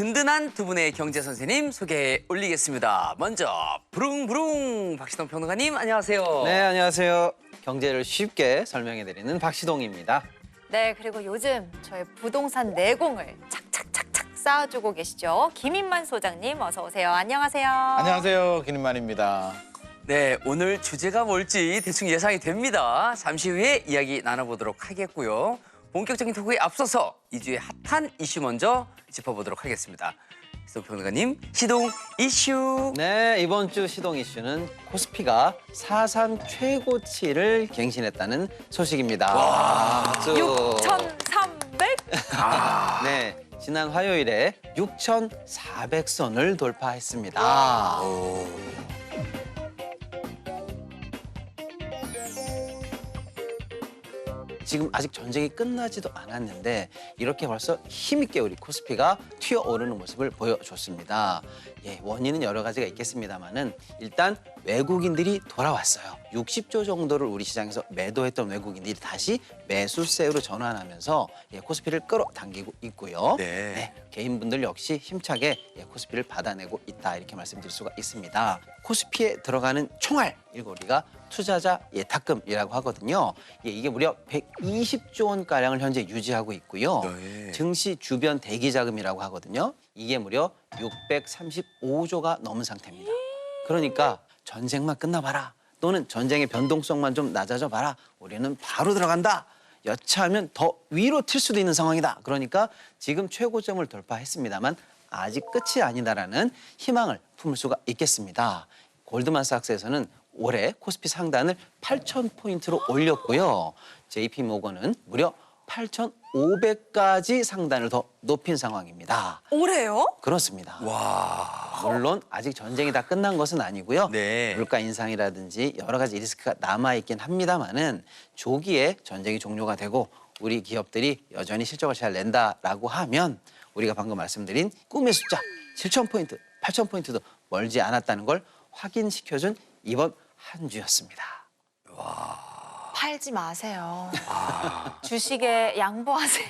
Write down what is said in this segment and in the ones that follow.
든든한 두 분의 경제 선생님 소개해 올리겠습니다. 먼저 부릉부릉 박시동 평론가님 안녕하세요. 네, 안녕하세요. 경제를 쉽게 설명해드리는 박시동입니다. 네, 그리고 요즘 저의 부동산 내공을 착착착착 쌓아주고 계시죠. 김인만 소장님 어서 오세요. 안녕하세요. 안녕하세요, 김인만입니다. 네, 오늘 주제가 뭘지 대충 예상이 됩니다. 잠시 후에 이야기 나눠보도록 하겠고요. 본격적인 토크에 앞서서 이 주의 핫한 이슈 먼저 짚어보도록 하겠습니다. 시동 평론가님, 시동 이슈. 네, 이번 주 시동 이슈는 코스피가 사상 최고치를 갱신했다는 소식입니다. 박수. 6,300? 네, 지난 화요일에 6,400선을 돌파했습니다. 지금 아직 전쟁이 끝나지도 않았는데 이렇게 벌써 힘있게 우리 코스피가 튀어오르는 모습을 보여줬습니다. 예, 원인은 여러 가지가 있겠습니다만은 일단 외국인들이 돌아왔어요. 60조 정도를 우리 시장에서 매도했던 외국인들이 다시 매수세로 전환하면서 코스피를 끌어당기고 있고요. 네. 개인분들 역시 힘차게 코스피를 받아내고 있다 이렇게 말씀드릴 수가 있습니다. 코스피에 들어가는 총알, 이거 우리가 투자자 예탁금이라고 하거든요. 이게 무려 120조 원가량을 현재 유지하고 있고요. 네. 증시 주변 대기 자금이라고 하거든요. 이게 무려 635조가 넘은 상태입니다. 그러니까 전쟁만 끝나봐라, 또는 전쟁의 변동성만 좀 낮아져 봐라, 우리는 바로 들어간다. 여차하면 더 위로 튈 수도 있는 상황이다. 그러니까 지금 최고점을 돌파했습니다만 아직 끝이 아니다라는 희망을 품을 수가 있겠습니다. 골드만삭스에서는 올해 코스피 상단을 8,000포인트로 올렸고요. JP모건은 무려 8,500까지 상단을 더 높인 상황입니다. 올해요? 그렇습니다. 와. 물론 아직 전쟁이 다 끝난 것은 아니고요. 네. 물가 인상이라든지 여러 가지 리스크가 남아있긴 합니다만은 조기에 전쟁이 종료가 되고 우리 기업들이 여전히 실적을 잘 낸다라고 하면 우리가 방금 말씀드린 꿈의 숫자 7,000포인트, 8,000포인트도 멀지 않았다는 걸 확인시켜준 이번 한 주였습니다. 팔지 마세요. 주식에 양보하세요.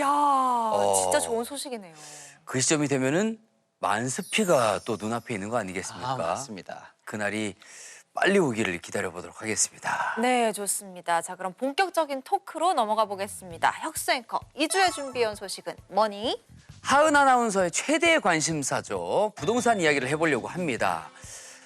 야, 진짜 좋은 소식이네요. 그 시점이 되면은 만스피가 또 눈앞에 있는 거 아니겠습니까? 맞습니다. 그날이 빨리 오기를 기다려보도록 하겠습니다. 네, 좋습니다. 자, 그럼 본격적인 토크로 넘어가 보겠습니다. 혁수 앵커, 2주에 준비해온 소식은 뭐니? 하은 아나운서의 최대 관심사죠. 부동산 이야기를 해보려고 합니다.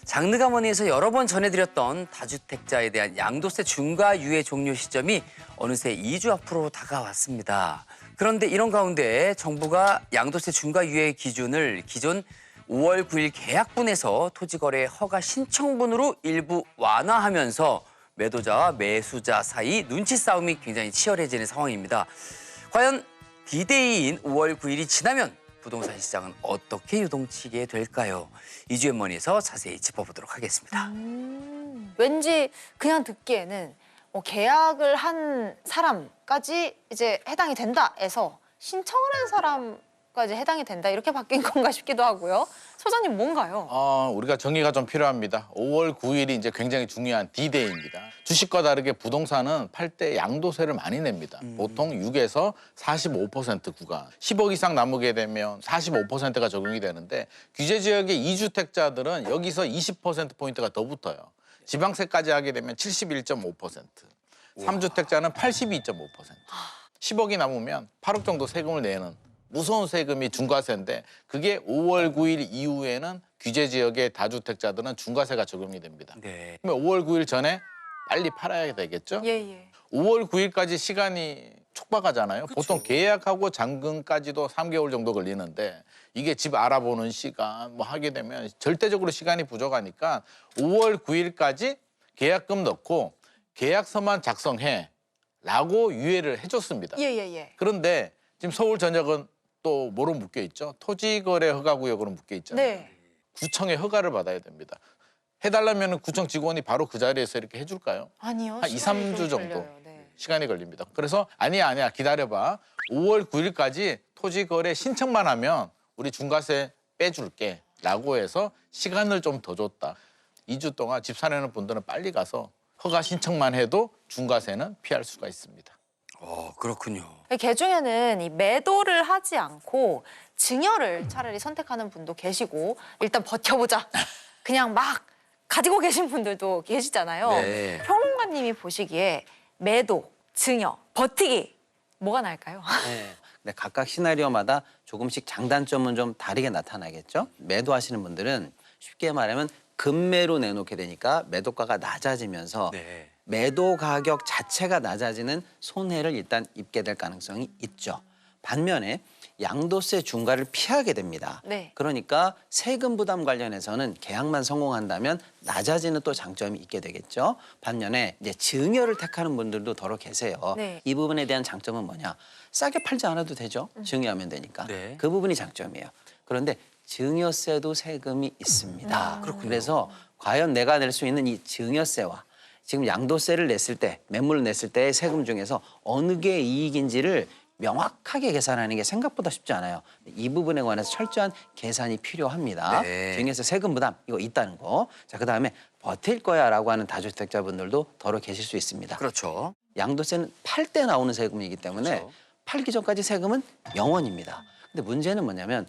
장르가머니에서 여러 번 전해드렸던 다주택자에 대한 양도세 중과 유예 종료 시점이 어느새 2주 앞으로 다가왔습니다. 그런데 이런 가운데 정부가 양도세 중과 유예 기준을 기존 5월 9일 계약분에서 토지거래 허가 신청분으로 일부 완화하면서 매도자와 매수자 사이 눈치 싸움이 굉장히 치열해지는 상황입니다. 과연 디데이인 5월 9일이 지나면 부동산 시장은 어떻게 유동치게 될까요? 이주연머니에서 자세히 짚어보도록 하겠습니다. 왠지 그냥 듣기에는 계약을 한 사람까지 이제 해당이 된다에서 신청을 한 사람까지 해당이 된다 이렇게 바뀐 건가 싶기도 하고요. 소장님 뭔가요? 우리가 정리가 좀 필요합니다. 5월 9일이 이제 굉장히 중요한 D-Day입니다. 주식과 다르게 부동산은 팔 때 양도세를 많이 냅니다. 보통 6에서 45% 구간. 10억 이상 남게 되면 45%가 적용이 되는데 규제 지역의 2주택자들은 여기서 20%포인트가 더 붙어요. 지방세까지 하게 되면 71.5%. 3주택자는 82.5%. 10억이 남으면 8억 정도 세금을 내는 무서운 세금이 중과세인데 그게 5월 9일 이후에는 규제 지역의 다주택자들은 중과세가 적용이 됩니다. 네. 그러면 5월 9일 전에 빨리 팔아야 되겠죠? 예. 5월 9일까지 시간이 촉박하잖아요. 보통 계약하고 잔금까지도 3개월 정도 걸리는데 이게 집 알아보는 시간 뭐 하게 되면 절대적으로 시간이 부족하니까 5월 9일까지 계약금 넣고 계약서만 작성해 라고 유예를 해줬습니다. 예. 그런데 지금 서울 전역은 또 뭐로 묶여 있죠? 토지거래 허가구역으로 묶여 있잖아요. 네. 구청의 허가를 받아야 됩니다. 해달라면 구청 직원이 바로 그 자리에서 이렇게 해줄까요? 아니요. 한 2, 시간이 3주 좀 정도 걸려요. 네. 시간이 걸립니다. 그래서 아니야 기다려봐. 5월 9일까지 토지거래 신청만 하면 우리 중과세 빼줄게 라고 해서 시간을 좀 더 줬다. 2주 동안 집 사려는 분들은 빨리 가서 허가 신청만 해도 중과세는 피할 수가 있습니다. 그렇군요. 개 중에는 이 매도를 하지 않고 증여를 차라리 선택하는 분도 계시고 일단 버텨보자. 그냥 막 가지고 계신 분들도 계시잖아요. 네. 평론가님이 보시기에 매도, 증여, 버티기 뭐가 나을까요? 네. 근데 각각 시나리오마다 조금씩 장단점은 좀 다르게 나타나겠죠. 매도하시는 분들은 쉽게 말하면 급매로 내놓게 되니까 매도가가 낮아지면서 네. 매도 가격 자체가 낮아지는 손해를 일단 입게 될 가능성이 있죠. 반면에 양도세 중과를 피하게 됩니다. 네. 그러니까 세금 부담 관련해서는 계약만 성공한다면 낮아지는 또 장점이 있게 되겠죠. 반면에 이제 증여를 택하는 분들도 더러 계세요. 네. 이 부분에 대한 장점은 뭐냐? 싸게 팔지 않아도 되죠. 증여하면 되니까. 네. 그 부분이 장점이에요. 그런데 증여세도 세금이 있습니다. 그래서 과연 내가 낼 수 있는 이 증여세와 지금 양도세를 냈을 때, 매물을 냈을 때의 세금 중에서 어느 게 이익인지를 명확하게 계산하는 게 생각보다 쉽지 않아요. 이 부분에 관해서 철저한 계산이 필요합니다. 네. 증여세 세금 부담 이거 있다는 거. 자, 그다음에 버틸 거야라고 하는 다주택자분들도 더러 계실 수 있습니다. 그렇죠. 양도세는 팔 때 나오는 세금이기 때문에 그렇죠. 팔기 전까지 세금은 0원입니다. 근데 문제는 뭐냐면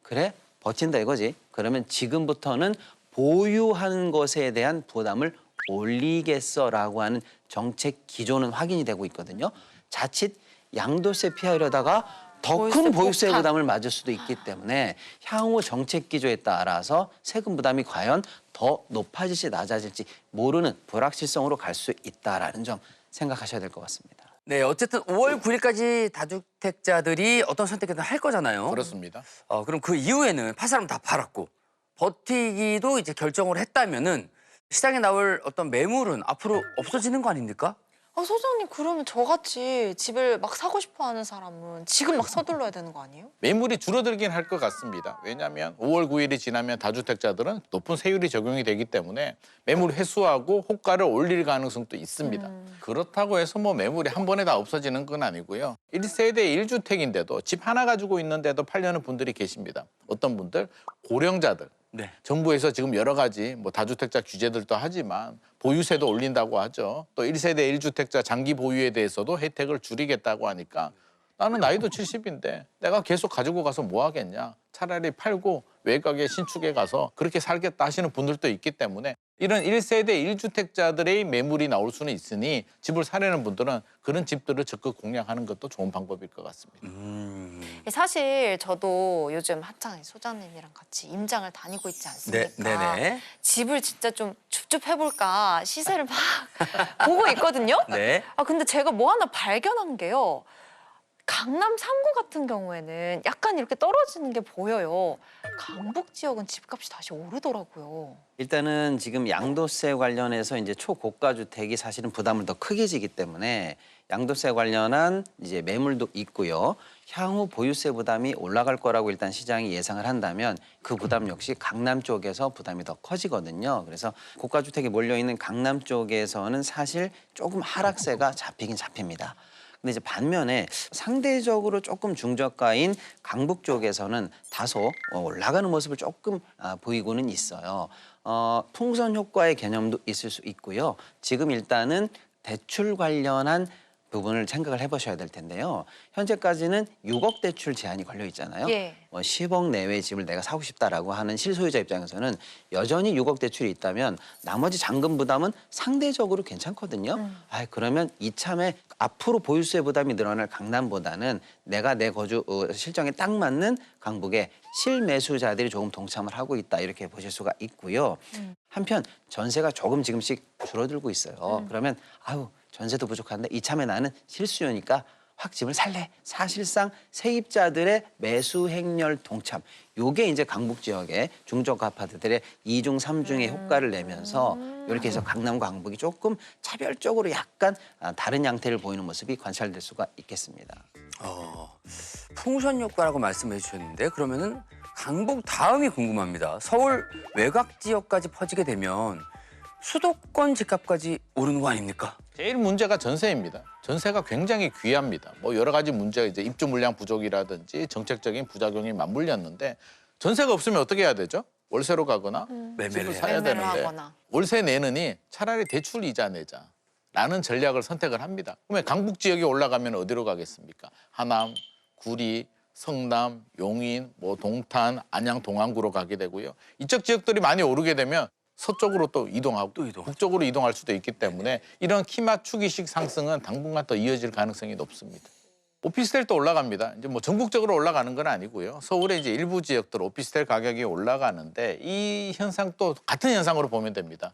그래 버틴다 이거지. 그러면 지금부터는 보유하는 것에 대한 부담을 올리겠어라고 하는 정책 기조는 확인이 되고 있거든요. 자칫 양도세 피하려다가 더 큰 보유세 폭탄. 부담을 맞을 수도 있기 때문에 향후 정책 기조에 따라서 세금 부담이 과연 더 높아질지 낮아질지 모르는 불확실성으로 갈 수 있다라는 점 생각하셔야 될 것 같습니다. 네, 어쨌든 5월 9일까지 다주택자들이 어떤 선택이든 할 거잖아요. 그렇습니다. 그럼 그 이후에는 팔 사람 다 팔았고 버티기도 이제 결정을 했다면은 시장에 나올 어떤 매물은 앞으로 없어지는 거 아닙니까? 소장님 그러면 저같이 집을 막 사고 싶어하는 사람은 지금 막 서둘러야 되는 거 아니에요? 매물이 줄어들긴 할 것 같습니다. 왜냐하면 5월 9일이 지나면 다주택자들은 높은 세율이 적용이 되기 때문에 매물 회수하고 호가를 올릴 가능성도 있습니다. 그렇다고 해서 뭐 매물이 한 번에 다 없어지는 건 아니고요. 1세대 1주택인데도 집 하나 가지고 있는데도 팔려는 분들이 계십니다. 어떤 분들? 고령자들. 네. 정부에서 지금 여러 가지 뭐 다주택자 규제들도 하지만 보유세도 올린다고 하죠. 또 1세대 1주택자 장기 보유에 대해서도 혜택을 줄이겠다고 하니까 나는 나이도 70인데 내가 계속 가지고 가서 뭐 하겠냐. 차라리 팔고 외곽에 신축에 가서 그렇게 살겠다 하시는 분들도 있기 때문에 이런 1세대 1주택자들의 매물이 나올 수는 있으니 집을 사려는 분들은 그런 집들을 적극 공략하는 것도 좋은 방법일 것 같습니다. 사실 저도 요즘 한창 소장님이랑 같이 임장을 다니고 있지 않습니까? 네네. 집을 진짜 좀 줍줍해볼까 시세를 막 보고 있거든요. 네. 근데 제가 뭐 하나 발견한 게요. 강남 3구 같은 경우에는 약간 이렇게 떨어지는 게 보여요. 강북 지역은 집값이 다시 오르더라고요. 일단은 지금 양도세 관련해서 이제 초고가 주택이 사실은 부담을 더 크게 지기 때문에 양도세 관련한 이제 매물도 있고요. 향후 보유세 부담이 올라갈 거라고 일단 시장이 예상을 한다면 그 부담 역시 강남 쪽에서 부담이 더 커지거든요. 그래서 고가 주택이 몰려 있는 강남 쪽에서는 사실 조금 하락세가 잡히긴 잡힙니다. 근데 이제 반면에 상대적으로 조금 중저가인 강북 쪽에서는 다소 올라가는 모습을 조금 보이고는 있어요. 풍선 효과의 개념도 있을 수 있고요. 지금 일단은 대출 관련한 부분을 생각을 해보셔야 될 텐데요. 현재까지는 6억 대출 제한이 걸려 있잖아요. 예. 10억 내외의 집을 내가 사고 싶다라고 하는 실소유자 입장에서는 여전히 6억 대출이 있다면 나머지 잔금 부담은 상대적으로 괜찮거든요. 그러면 이참에 앞으로 보유세 부담이 늘어날 강남보다는 내가 내 거주 실정에 딱 맞는 강북에 실매수자들이 조금 동참을 하고 있다 이렇게 보실 수가 있고요. 한편 전세가 조금 지금씩 줄어들고 있어요. 그러면 전세도 부족한데 이참에 나는 실수요니까 확 집을 살래. 사실상 세입자들의 매수 행렬 동참. 요게 이제 강북 지역의 중저가 아파트들의 2중, 3중의 효과를 내면서 이렇게 해서 강남과 강북이 조금 차별적으로 약간 다른 양태를 보이는 모습이 관찰될 수가 있겠습니다. 풍선 효과라고 말씀해 주셨는데 그러면은 강북 다음이 궁금합니다. 서울 외곽 지역까지 퍼지게 되면 수도권 집값까지 오르는 거 아닙니까? 제일 문제가 전세입니다. 전세가 굉장히 귀합니다. 뭐 여러 가지 문제가 이제 입주 물량 부족이라든지 정책적인 부작용이 맞물렸는데 전세가 없으면 어떻게 해야 되죠? 월세로 가거나 매매를 집을 해야 사야 매매를 되는데 하거나. 월세 내느니 차라리 대출 이자 내자. 라는 전략을 선택을 합니다. 그러면 강북 지역에 올라가면 어디로 가겠습니까? 하남, 구리, 성남, 용인, 뭐 동탄, 안양, 동안구로 가게 되고요. 이쪽 지역들이 많이 오르게 되면 서쪽으로 또 이동하고 북쪽으로 이동할 수도 있기 때문에 이런 키 맞추기식 상승은 당분간 더 이어질 가능성이 높습니다. 오피스텔도 올라갑니다. 이제 뭐 전국적으로 올라가는 건 아니고요. 서울의 이제 일부 지역들 오피스텔 가격이 올라가는데 이 현상도 같은 현상으로 보면 됩니다.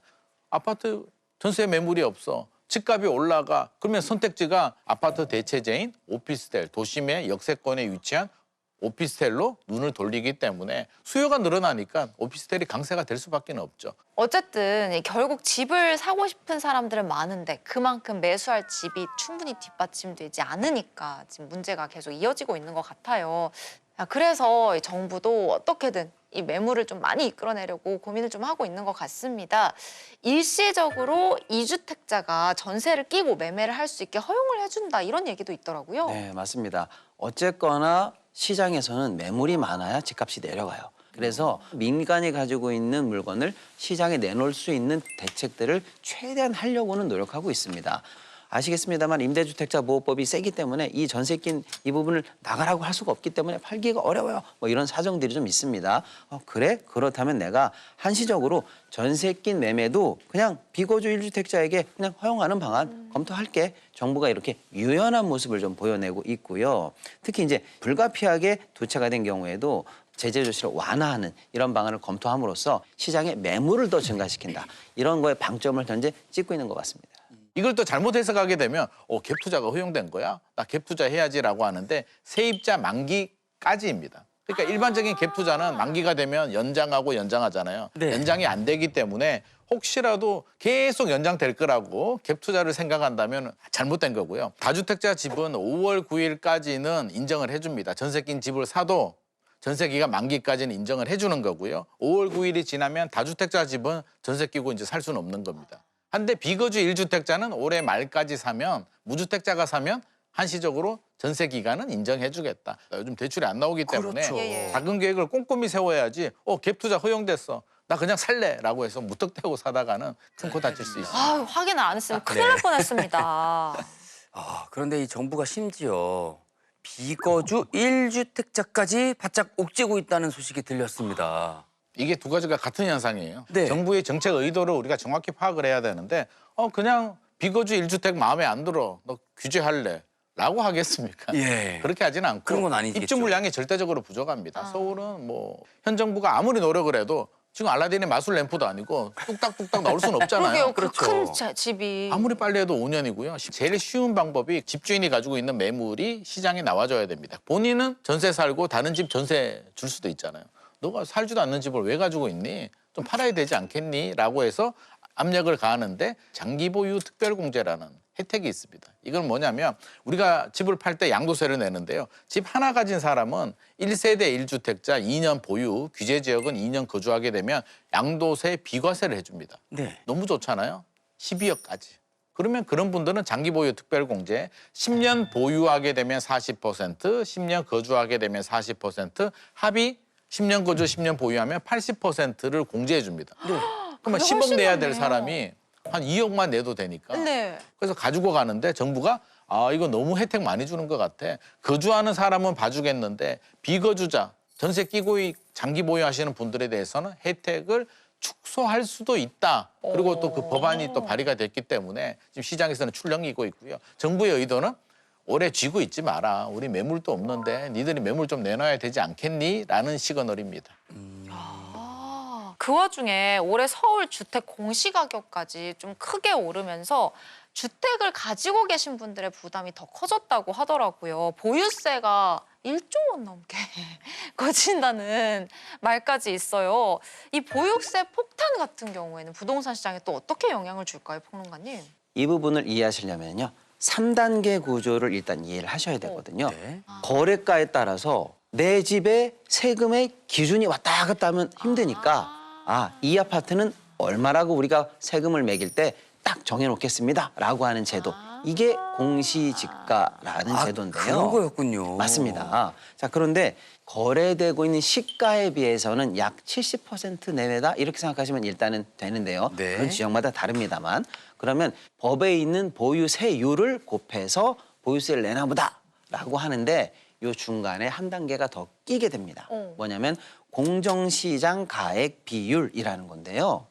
아파트 전세 매물이 없어. 집값이 올라가. 그러면 선택지가 아파트 대체제인 오피스텔, 도심의 역세권에 위치한 오피스텔로 눈을 돌리기 때문에 수요가 늘어나니까 오피스텔이 강세가 될 수밖에 없죠. 어쨌든 결국 집을 사고 싶은 사람들은 많은데 그만큼 매수할 집이 충분히 뒷받침되지 않으니까 지금 문제가 계속 이어지고 있는 것 같아요. 그래서 정부도 어떻게든 이 매물을 좀 많이 이끌어내려고 고민을 좀 하고 있는 것 같습니다. 일시적으로 이주택자가 전세를 끼고 매매를 할 수 있게 허용을 해준다 이런 얘기도 있더라고요. 네, 맞습니다. 어쨌거나 시장에서는 매물이 많아야 집값이 내려가요. 그래서 민간이 가지고 있는 물건을 시장에 내놓을 수 있는 대책들을 최대한 하려고는 노력하고 있습니다. 아시겠습니다만 임대주택자 보호법이 세기 때문에 이 전세 낀 이 부분을 나가라고 할 수가 없기 때문에 팔기가 어려워요. 뭐 이런 사정들이 좀 있습니다. 그래? 그렇다면 내가 한시적으로 전세 낀 매매도 그냥 비거주 1주택자에게 그냥 허용하는 방안 검토할게. 정부가 이렇게 유연한 모습을 좀 보여내고 있고요. 특히 이제 불가피하게 도체가 된 경우에도 제재 조치를 완화하는 이런 방안을 검토함으로써 시장의 매물을 더 증가시킨다. 이런 거에 방점을 현재 찍고 있는 것 같습니다. 이걸 또 잘못 해석하게 되면 갭 투자가 허용된 거야? 나 갭 투자 해야지라고 하는데 세입자 만기까지입니다. 그러니까 일반적인 갭 투자는 만기가 되면 연장하고 연장하잖아요. 네. 연장이 안 되기 때문에 혹시라도 계속 연장될 거라고 갭 투자를 생각한다면 잘못된 거고요. 다주택자 집은 5월 9일까지는 인정을 해줍니다. 전세 낀 집을 사도 전세 기간 만기까지는 인정을 해주는 거고요. 5월 9일이 지나면 다주택자 집은 전세 끼고 이제 살 수는 없는 겁니다. 한데 비거주 1주택자는 올해 말까지 사면 무주택자가 사면 한시적으로 전세 기간은 인정해주겠다. 요즘 대출이 안 나오기 때문에 그렇죠. 예, 예. 자금 계획을 꼼꼼히 세워야지 갭 투자 허용됐어. 나 그냥 살래라고 해서 무턱대고 사다가는 큰 코 다칠 수 있어요. 아유, 확인을 안 했으면 큰일 날 뻔했습니다. 그런데 이 정부가 심지어 비거주 1주택자까지 바짝 옥죄고 있다는 소식이 들렸습니다. 이게 두 가지가 같은 현상이에요. 네. 정부의 정책 의도를 우리가 정확히 파악을 해야 되는데 그냥 비거주 1주택 마음에 안 들어. 너 규제할래. 라고 하겠습니까? 예. 그렇게 하지는 않고 그런 건 아니겠죠. 입주 물량이 절대적으로 부족합니다. 서울은 뭐 현 정부가 아무리 노력을 해도 지금 알라딘의 마술 램프도 아니고 뚝딱뚝딱 나올 수는 없잖아요. 그러게요. 그 큰 집이. 아무리 빨리 해도 5년이고요. 제일 쉬운 방법이 집주인이 가지고 있는 매물이 시장에 나와줘야 됩니다. 본인은 전세 살고 다른 집 전세 줄 수도 있잖아요. 너가 살지도 않는 집을 왜 가지고 있니? 좀 팔아야 되지 않겠니? 라고 해서 압력을 가하는데 장기 보유 특별공제라는 혜택이 있습니다. 이건 뭐냐면 우리가 집을 팔 때 양도세를 내는데요. 집 하나 가진 사람은 1세대 1주택자 2년 보유, 규제 지역은 2년 거주하게 되면 양도세 비과세를 해줍니다. 네. 너무 좋잖아요. 12억까지. 그러면 그런 분들은 장기 보유 특별공제 10년 보유하게 되면 40%, 10년 거주하게 되면 40%, 합의 10년 거주, 10년 보유하면 80%를 공제해 줍니다. 네. 그러면 10억 내야 될 사람이 한 2억만 내도 되니까. 네. 그래서 가지고 가는데 정부가 이거 너무 혜택 많이 주는 것 같아. 거주하는 사람은 봐주겠는데 비거주자, 전세 끼고 장기 보유하시는 분들에 대해서는 혜택을 축소할 수도 있다. 그리고 또 그 법안이 또 발의가 됐기 때문에 지금 시장에서는 출렁이고 있고요. 정부의 의도는 오래 쥐고 있지 마라. 우리 매물도 없는데 니들이 매물 좀 내놔야 되지 않겠니? 라는 시그널입니다. 그 와중에 올해 서울 주택 공시가격까지 좀 크게 오르면서 주택을 가지고 계신 분들의 부담이 더 커졌다고 하더라고요. 보유세가 1조 원 넘게 거친다는 말까지 있어요. 이 보유세 폭탄 같은 경우에는 부동산 시장에 또 어떻게 영향을 줄까요, 평론가님? 이 부분을 이해하시려면요. 3단계 구조를 일단 이해를 하셔야 되거든요. 네. 거래가에 따라서 내 집의 세금의 기준이 왔다 갔다 하면 힘드니까 이 아파트는 얼마라고 우리가 세금을 매길 때 딱 정해놓겠습니다 라고 하는 제도. 이게 공시지가라는 제도인데요. 그런 거였군요. 맞습니다. 자, 그런데 거래되고 있는 시가에 비해서는 약 70% 내외다 이렇게 생각하시면 일단은 되는데요. 네. 그건 지역마다 다릅니다만 그러면 법에 있는 보유세율을 곱해서 보유세를 내나 보다라고 하는데 요 중간에 한 단계가 더 끼게 됩니다. 뭐냐면 공정시장 가액 비율이라는 건데요.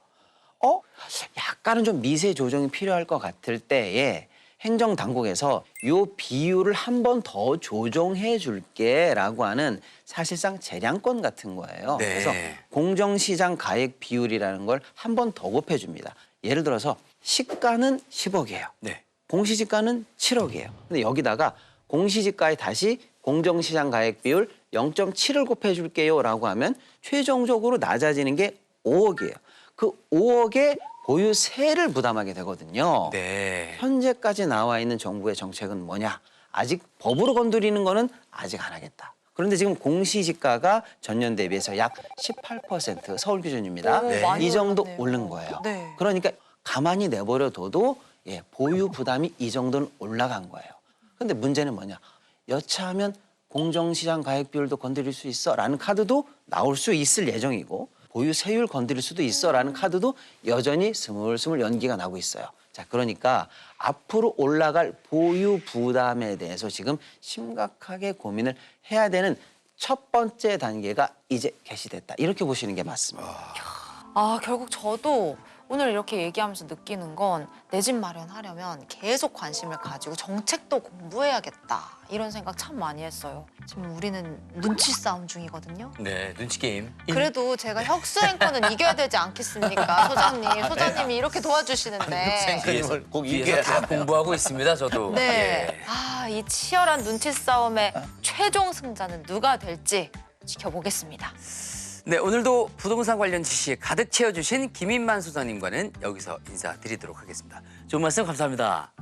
약간은 좀 미세 조정이 필요할 것 같을 때에 행정당국에서 요 비율을 한 번 더 조정해 줄게라고 하는 사실상 재량권 같은 거예요. 네. 그래서 공정시장 가액 비율이라는 걸 한 번 더 곱해줍니다. 예를 들어서 시가는 10억이에요. 네. 공시지가는 7억이에요. 근데 여기다가 공시지가에 다시 공정시장 가액 비율 0.7을 곱해줄게요라고 하면 최종적으로 낮아지는 게 5억이에요. 그 5억의 보유세를 부담하게 되거든요. 네. 현재까지 나와 있는 정부의 정책은 뭐냐? 아직 법으로 건드리는 거는 아직 안 하겠다. 그런데 지금 공시지가가 전년 대비해서 약 18% 서울 기준입니다. 오, 많이 이 정도 올랐네요. 오른 거예요. 네. 그러니까 가만히 내버려둬도 보유 부담이 이 정도는 올라간 거예요. 그런데 문제는 뭐냐? 여차하면 공정시장 가액 비율도 건드릴 수 있어라는 카드도 나올 수 있을 예정이고 보유세율 건드릴 수도 있어라는 카드도 여전히 스물스물 연기가 나고 있어요. 자, 그러니까 앞으로 올라갈 보유 부담에 대해서 지금 심각하게 고민을 해야 되는 첫 번째 단계가 이제 개시됐다. 이렇게 보시는 게 맞습니다. 결국 저도 오늘 이렇게 얘기하면서 느끼는 건 내 집 마련하려면 계속 관심을 가지고 정책도 공부해야겠다 이런 생각 참 많이 했어요. 지금 우리는 눈치 싸움 중이거든요. 네, 눈치 게임. 그래도 제가 혁수 앵커는 이겨야 되지 않겠습니까, 소장님이 이렇게 도와주시는데. 선생님을 꼭 뒤에서 이겨야 다 돼요. 공부하고 있습니다, 저도. 네. 예. 이 치열한 눈치 싸움의 최종 승자는 누가 될지 지켜보겠습니다. 네, 오늘도 부동산 관련 지식 가득 채워주신 김인만 소장님과는 여기서 인사드리도록 하겠습니다. 좋은 말씀 감사합니다.